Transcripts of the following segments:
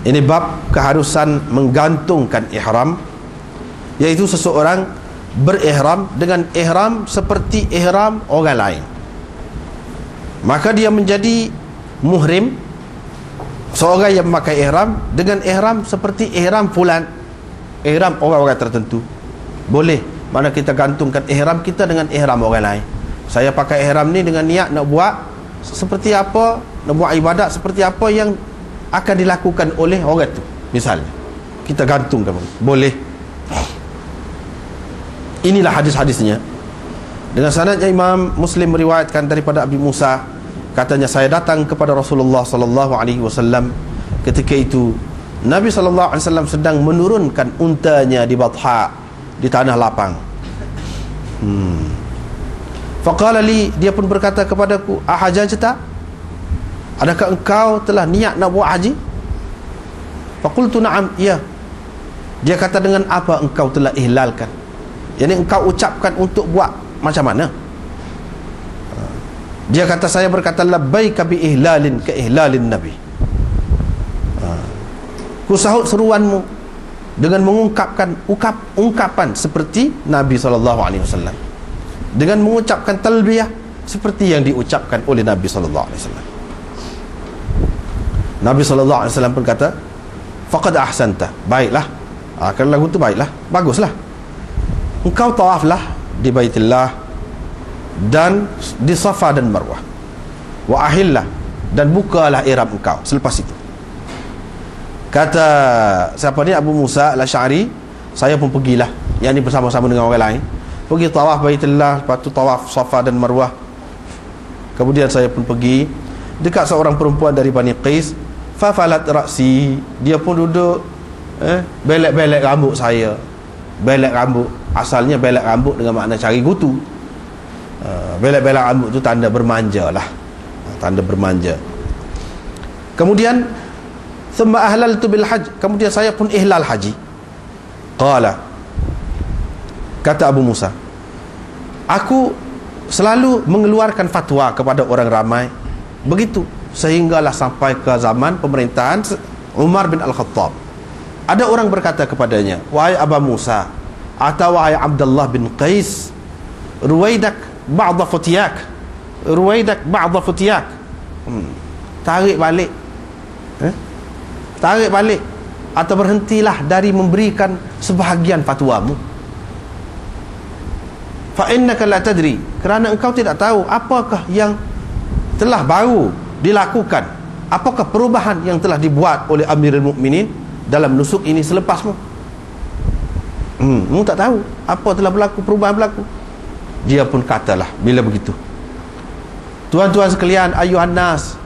Ini bab keharusan menggantungkan ihram, iaitu seseorang berihram dengan ihram seperti ihram orang lain, maka dia menjadi muhrim. Seorang yang memakai ihram dengan ihram seperti ihram fulan, ihram orang-orang tertentu, boleh. Mana kita gantungkan ihram kita dengan ihram orang lain. Saya pakai ihram ni dengan niat nak buat seperti apa, nak buat ibadat seperti apa yang akan dilakukan oleh orang tu, misalnya kita gantungkan, boleh. Inilah hadis-hadisnya. Dengan sanadnya Imam Muslim meriwayatkan daripada Abi Musa, katanya saya datang kepada Rasulullah sallallahu alaihi wasallam. Ketika itu Nabi sallallahu alaihi wasallam sedang menurunkan untanya di Batha, di tanah lapang. Faqala li, dia pun berkata kepadaku, ahajajta, adakah engkau telah niat nak buat haji? Faqultu na'am, ya. Dia kata, dengan apa engkau telah ihlalkan? Yani engkau ucapkan untuk buat macam mana? Dia kata, saya berkata labbaika bi ihlalin ka ihlalin nabi. Ku sahut seruanmu dengan mengungkapkan ungkapan seperti Nabi SAW, dengan mengucapkan talbiyah seperti yang diucapkan oleh Nabi SAW. Nabi SAW pun kata, faqad ahsanta, baiklah. Kalau lagu tu baiklah, baguslah. Engkau tawaflah di Baitillah dan di Safa dan Marwah, wa ahillah, dan bukalah ihram engkau selepas itu. Kata siapa ni, Abu Musa al-Asy'ari, saya pun pergilah, yang ni bersama-sama dengan orang lain, pergi tawaf Baitillah, lepas tu tawaf Safa dan Marwah. Kemudian saya pun pergi dekat seorang perempuan dari Bani Qais, fafalat ra'si, dia pun duduk belek-belek rambut saya. Belek rambut, asalnya belek rambut dengan makna cari gutu. Belek-belek rambut tu tanda bermanja lah, tanda bermanja. Kemudian thumma ahlaltu bil hajj, kemudian saya pun ihlal haji. Qala, kata Abu Musa, aku selalu mengeluarkan fatwa kepada orang ramai begitu, sehinggalah sampai ke zaman pemerintahan Umar bin Al-Khattab. Ada orang berkata kepadanya, wahai Abu Musa, atau wahai Abdullah bin Qais, ruwaidak ba'dha futiyak, ruwaidak ba'dha futiyak. Tarik balik, tarik balik, atau berhentilah dari memberikan sebahagian fatwamu. Fa innaka la tadri, kerana engkau tidak tahu apakah yang telah baru dilakukan, apakah perubahan yang telah dibuat oleh Amirul Mukminin dalam nusuk ini selepasmu. Mu tak tahu apa telah berlaku, perubahan berlaku. Dia pun katalah bila begitu, tuan-tuan sekalian, ayuhan nas,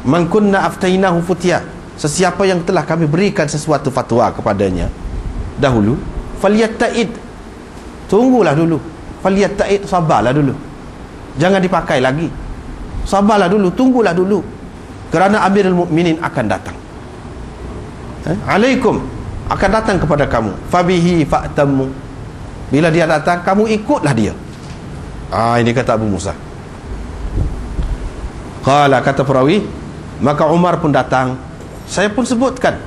man kunna aftainahu futya, sesiapa yang telah kami berikan sesuatu fatwa kepadanya dahulu, falyatta'id, tunggulah dulu, falyatta'id, sabarlah dulu, jangan dipakai lagi, sabarlah dulu, tunggulah dulu, kerana Amirul Mukminin akan datang. Alaikum, akan datang kepada kamu, fabihi fa'tamu, bila dia datang kamu ikutlah dia. Ini kata Abu Musa. Qala, kata perawi, maka Umar pun datang, saya pun sebutkan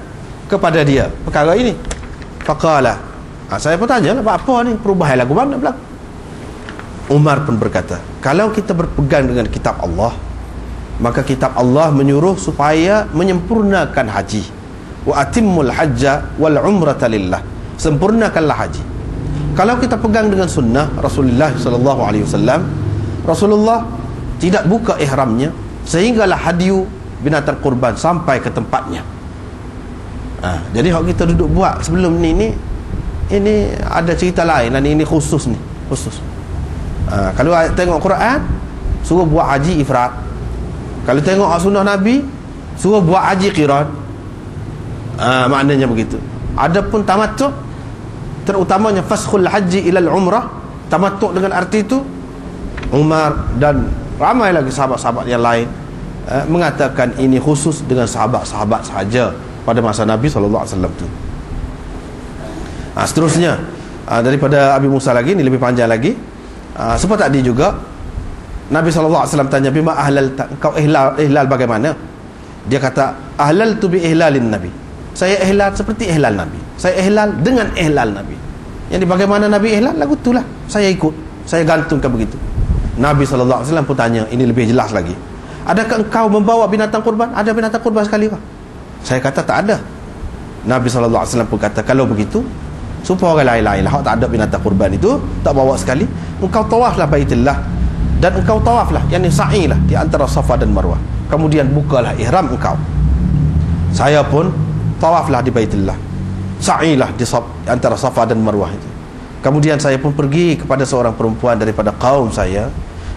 kepada dia perkara ini. Faqala, saya pun tanya lah, apa ni perubahan lagu mana berlaku? Umar pun berkata, kalau kita berpegang dengan kitab Allah, maka kitab Allah menyuruh supaya menyempurnakan haji. Wa atimmul hajja wal umrata lillah, sempurnakanlah haji. Kalau kita pegang dengan sunnah Rasulullah sallallahu alaihi wasallam, Rasulullah tidak buka ihramnya sehinggalah hadiu binatang kurban sampai ke tempatnya. Jadi hak kita duduk buat sebelum ni ini ada cerita lain, dan ini khusus ni, khusus. Kalau tengok Quran suruh buat haji ifrad, kalau tengok sunnah Nabi suruh buat haji qiran. Maknanya begitu. Adapun tamattu', terutamanya faskhul haji ilal umrah, tamattu' dengan arti itu, Umar dan ramai lagi sahabat-sahabat yang lain mengatakan ini khusus dengan sahabat-sahabat sahaja pada masa Nabi SAW itu. Seterusnya daripada Abi Musa lagi, ini lebih panjang lagi. Seperti tadi juga Nabi SAW tanya, bima ahlal, kau ihlal bagaimana? Dia kata, ahlaltu bi ihlalin Nabi, Saya ihlal seperti ihlal Nabi. Saya ihlal dengan ihlal Nabi. Yang bagaimana Nabi ihlal, lagu itulah saya ikut. Saya gantungkan begitu. Nabi SAW pun tanya, ini lebih jelas lagi. Adakah engkau membawa binatang kurban? Ada binatang kurban sekali kah? Saya kata tak ada. Nabi SAW pun kata, kalau begitu, supaya orang lain-lain lah, tak ada binatang kurban itu, tak bawa sekali, engkau tawaflah Baitullah, dan engkau tawaflah, yakni sa'ilah di antara Safa dan Marwah. Kemudian bukalah ihram engkau. Saya pun tawaflah di Baitullah, sa'ilah di antara Safa dan Marwah itu. Kemudian saya pun pergi kepada seorang perempuan daripada kaum saya.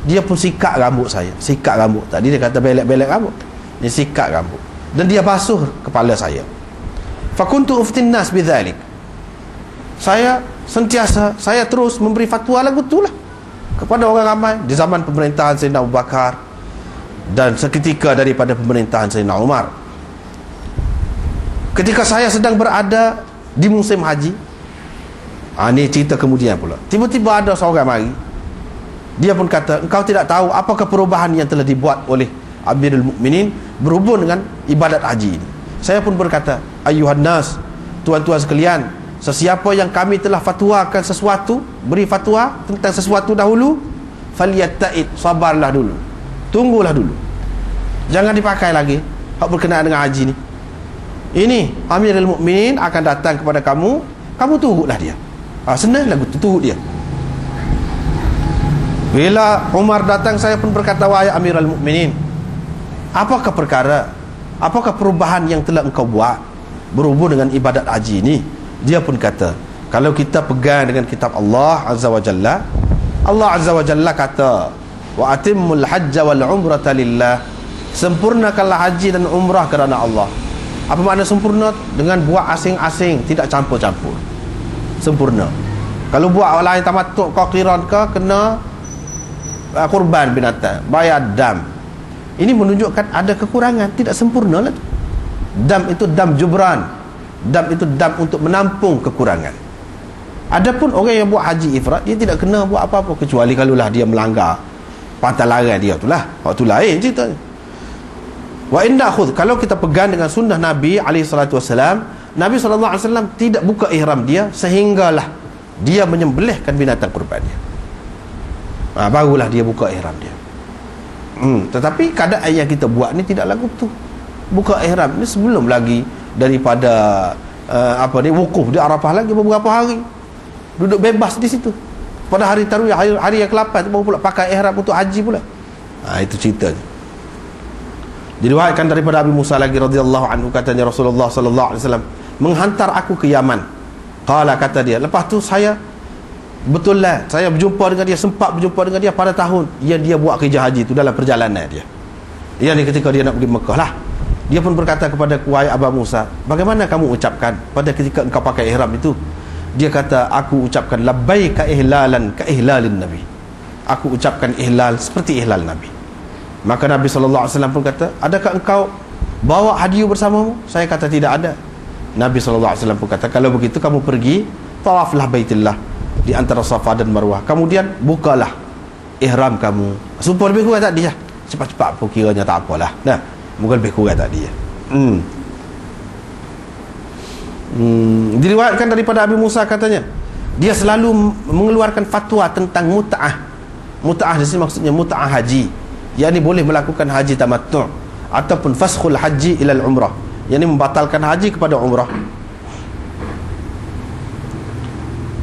Dia pun sikat rambut saya. Sikat rambut. Tadi dia kata belek-belek rambut. Dia sikat rambut. Dan dia basuh kepala saya. Fakuntu uftin nas bidzalik. Saya terus memberi fatwa lagu itulah kepada orang ramai di zaman pemerintahan Sayyidina Abu Bakar dan seketika daripada pemerintahan Sayyidina Umar. Ketika saya sedang berada di musim haji, ini cerita kemudian pula, tiba-tiba ada seorang mari. Dia pun kata, engkau tidak tahu apakah perubahan yang telah dibuat oleh Amirul Mukminin berhubung dengan ibadat haji ini. Saya pun berkata, ayuhan nas, tuan-tuan sekalian, sesiapa yang kami telah fatwakan sesuatu, beri fatwa tentang sesuatu dahulu, falyatta'id, sabarlah dulu, tunggulah dulu, jangan dipakai lagi hak berkenaan dengan haji ni. Ini Amirul Mukminin akan datang kepada kamu, kamu tunggulah dia. Senang lagu tu, tunggu dia. Bila Umar datang, saya pun berkata, wahai Amirul Mukminin, apakah perkara, apakah perubahan yang telah engkau buat berhubung dengan ibadat haji ini? Dia pun kata, kalau kita pegang dengan kitab Allah Azza wa Jalla, Allah Azza wa Jalla kata, wa atimmul hajja wal umrata lillah, sempurnakanlah haji dan umrah kerana Allah. Apa makna sempurna? Dengan buat asing-asing, tidak campur-campur. Sempurna. Kalau buat orang lain tamattu' kau qiran ke, kena kurban binatang, bayar dam. Ini menunjukkan ada kekurangan, tidak sempurna lah. Dam itu dam jubran. Dam itu dam untuk menampung kekurangan. Adapun orang yang buat haji ifrat, dia tidak kena buat apa-apa kecuali kalulah dia melanggar pantai larang dia itulah. Waktu lain ceritanya. Wa inna khudh, kalau kita pegang dengan sunnah Nabi SAW, Nabi SAW tidak buka ihram dia sehinggalah dia menyembelihkan binatang kurbannya. Barulah dia buka ihram dia. Tetapi keadaan yang kita buat ni tidak lagu tu. Buka ihram ni sebelum lagi daripada wukuf di Arafah lagi beberapa hari. Duduk bebas di situ. Pada hari tarwiyah, hari yang ke-8 baru pula pakai ihram untuk haji pula. Itu ceritanya. Diriwayatkan daripada Abi Musa lagi radhiyallahu anhu, katanya Rasulullah sallallahu alaihi wasallam menghantar aku ke Yaman. Qala, kata dia, lepas tu saya betul lah, saya berjumpa dengan dia, sempat berjumpa dengan dia pada tahun yang dia buat kerja haji itu dalam perjalanan dia. Ia ni ketika dia nak pergi Mekah lah. Dia pun berkata kepada wahai Abu Musa, bagaimana kamu ucapkan pada ketika engkau pakai ihram itu? Dia kata, aku ucapkan labbaika ihlalan ka ihlalin Nabi. Aku ucapkan ihlal seperti ihlal Nabi. Maka Nabi SAW pun kata, adakah engkau bawa hadiah bersamamu? Saya kata tidak ada. Nabi SAW pun kata, kalau begitu kamu pergi tawaflah Baitullah di antara Safa dan Marwah, kemudian bukalah ihram kamu. Supaya lebih kurang tadi lah. Cepat-cepat pun kiranya tak apalah. Nah, mungkin lebih kurang tadi ya. Diriwayatkan daripada Abi Musa, katanya dia selalu mengeluarkan fatwa tentang mut'ah. Mut'ah di sini maksudnya mut'ah haji, yakni boleh melakukan haji tamattu' ataupun faskhul haji ilal umrah, yakni membatalkan haji kepada umrah.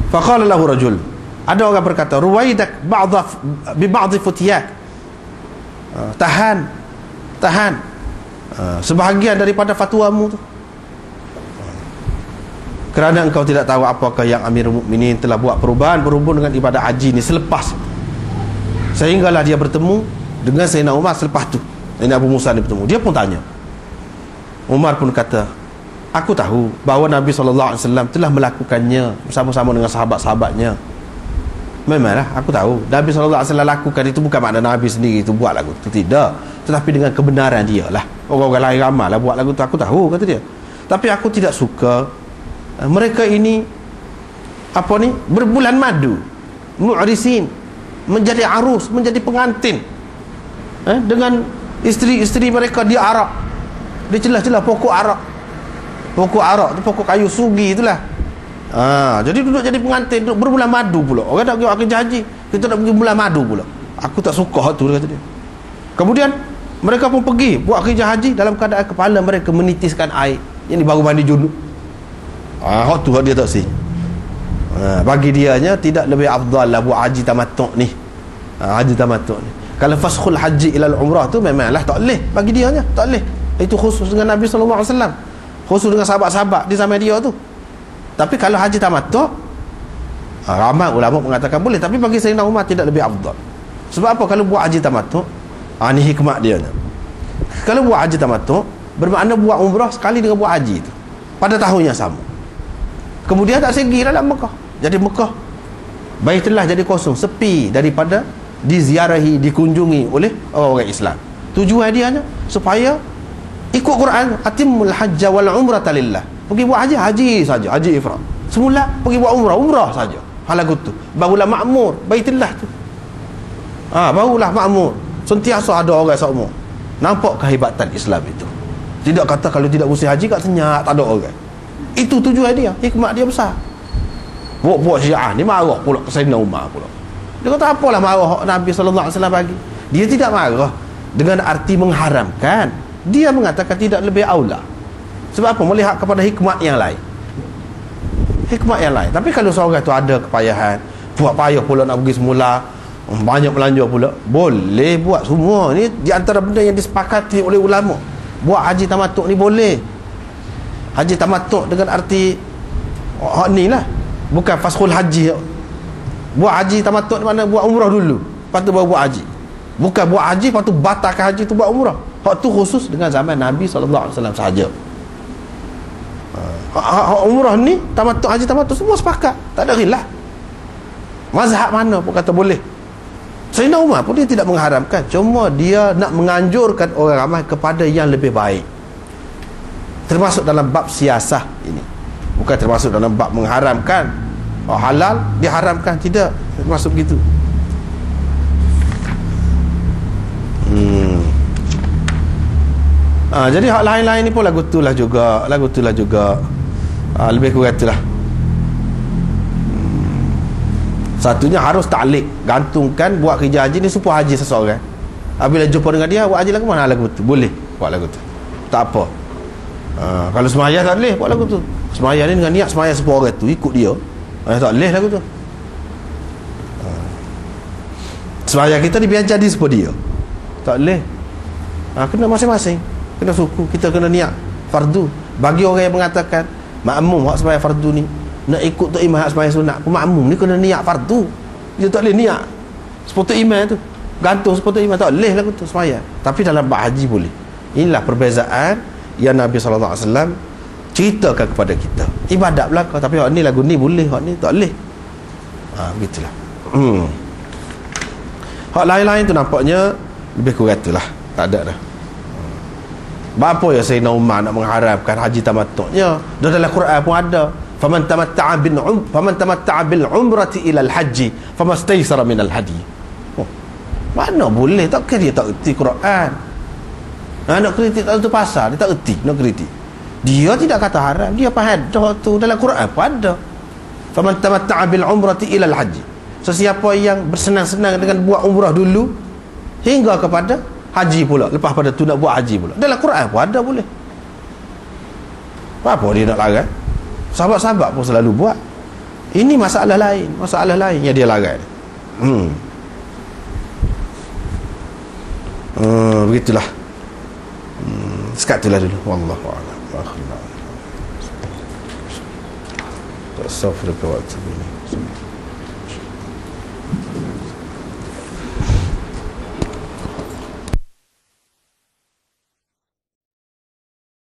Faqala lahu rajul, ada orang berkata, ruwaidak bi ba'd futiyak, tahan sebahagian daripada fatwamu tu, kerana engkau tidak tahu apakah yang Amirul Mukminin telah buat perubahan berhubung dengan ibadah haji ni selepas, sehinggalah dia bertemu dengan Sayyidina Umar selepas tu. Ini Abu Musa ni bertemu, dia pun tanya. Umar pun kata, aku tahu bahawa Nabi SAW telah melakukannya bersama-sama dengan sahabat-sahabatnya. Memanglah aku tahu Nabi SAW lakukan itu, bukan makna Nabi sendiri itu buat lagu itu, tidak, tetapi dengan kebenaran dia lah. Orang-orang lain ramai lah buat lagu itu, aku tahu, kata dia. Tapi aku tidak suka mereka ini berbulan madu, mu'risin, menjadi arus, menjadi pengantin, dengan isteri-isteri mereka di Arab, di celah-celah pokok Arab. Pokok arak tu pokok kayu sugi itulah. Jadi duduk jadi pengantin, duduk berbulan madu pula. Orang tak pergi akikah haji, kita nak pergi bulan madu pula. Aku tak suka tu, dia kata dia. Kemudian mereka pun pergi buat akikah haji dalam keadaan kepala mereka menitiskan air. Yang ni baru mandi junub. Hak tu dia tak sih. Bagi dianya tidak lebih afdal lah buat haji tamattu' ni. Haji tamattu' ni. Kalau faskhul haji ila al-umrah tu memanglah tak leh bagi dianya, tak leh. Itu khusus dengan Nabi sallallahu alaihi wasallam. Khusus dengan sahabat-sahabat di zaman dia tu. Tapi kalau haji tamattu', ramai ulama mengatakan boleh, tapi bagi Sayyidina Umar tidak lebih afdal. Sebab apa? Kalau buat haji tamattu', ni hikmah dia. Kalau buat haji tamattu', bermakna buat umrah sekali dengan buat haji tu pada tahun yang sama. Kemudian tak segi dalam Mekah. Jadi Mekah Baitullah jadi kosong, sepi daripada diziarahi, dikunjungi oleh orang Islam. Tujuan dia supaya ikut Quran, atimul hajja wal umrata lillah. Pergi buat haji, haji saja, haji ifrad. Semula pergi buat umrah, umrah saja. Halagut tu barulah makmur Baitullah tu. Barulah makmur. Sentiasa ada orang seumur. Nampak kehebatan Islam itu. Tidak kata kalau tidak usia haji kat senyap, tak ada orang. Itu tujuan dia, hikmat dia besar. Buat Syiah ni marah pula ke Sayyidina Umar pula. Dia kata apalah marah Nabi sallallahu alaihi wasallam bagi. Dia tidak marah dengan arti mengharamkan. Dia mengatakan tidak lebih aula. Sebab apa? Melihat kepada hikmat yang lain. Hikmat yang lain. Tapi kalau seorang tu ada kepayahan, buat payah pula nak pergi semula, banyak belanja pula, boleh buat semua. Ni di antara benda yang disepakati oleh ulama. Buat haji tamattu' ni boleh. Haji tamattu' dengan arti ni lah, bukan faskhul haji. Buat haji tamattu' ni mana buat umrah dulu, lepas tu baru buat haji. Bukan buat haji lepas tu batalkan haji tu buat umrah. Hak tu khusus dengan zaman Nabi SAW sahaja. Umrah ni tamattu', haji tamattu' semua sepakat, tak ada khilaf. Mazhab mana pun kata boleh. Sayyidina Umar pun dia tidak mengharamkan, cuma dia nak menganjurkan orang ramai kepada yang lebih baik. Termasuk dalam bab siasah ini, bukan termasuk dalam bab mengharamkan. Halal diharamkan, tidak termasuk begitu. Jadi hak lain-lain ni pun lagu tu lah juga, lebih kurang itulah. Satunya harus ta'liq, gantungkan buat kerja haji ni supaya haji seseorang. Bila jumpa dengan dia, buat haji lagu mana lagu tu? Boleh buat lagu tu, tak apa. Kalau semaya tak boleh buat lagu tu. Semaya ni dengan niat semaya sepuluh orang tu ikut dia, tak boleh lagu tu. Semaya kita ni biar jadi seperti dia, tak boleh. Kena masing-masing, kena suku. Kita kena niat fardu. Bagi orang yang mengatakan makmum hak semaya fardu ni nak ikut tu imam hak semaya sunat, makmum ni kena niat fardu. Dia tak boleh niat seperti imam tu, gantung seperti imam, tak boleh lagu tu semaya. Tapi dalam bab haji boleh. Inilah perbezaan yang Nabi SAW ceritakan kepada kita. Ibadat belaka, tapi hak ni lagu ni boleh, hak ni tak boleh. Begitulah. Hak lain-lain tu nampaknya lebih kurang itulah, tak ada dah. Apa ya Sayyidina Umar nak mengharapkan haji tamattu'nya? Dalam Quran pun ada, faman tamatta'a bil umrati ila al haji famastaysara min al hadi. Mana boleh? Takkan dia tak erti Quran. Nak kritik tak tu pasal dia tak erti nak kritik. Dia tidak kata haram, dia faham dah tu dalam Quran pun ada. Faman tamatta'a bil umrati ila al haji. Sesiapa yang bersenang-senang dengan buat umrah dulu hingga kepada haji pula, lepas pada tu nak buat haji pula, dalam Quran pun ada boleh. Apa dia nak larang? Sahabat-sahabat pun selalu buat. Ini masalah lain yang dia larang. Begitulah. Sekat itulah dulu. Wallahu a'lam. Astaghfirullah wa atubu ilaih.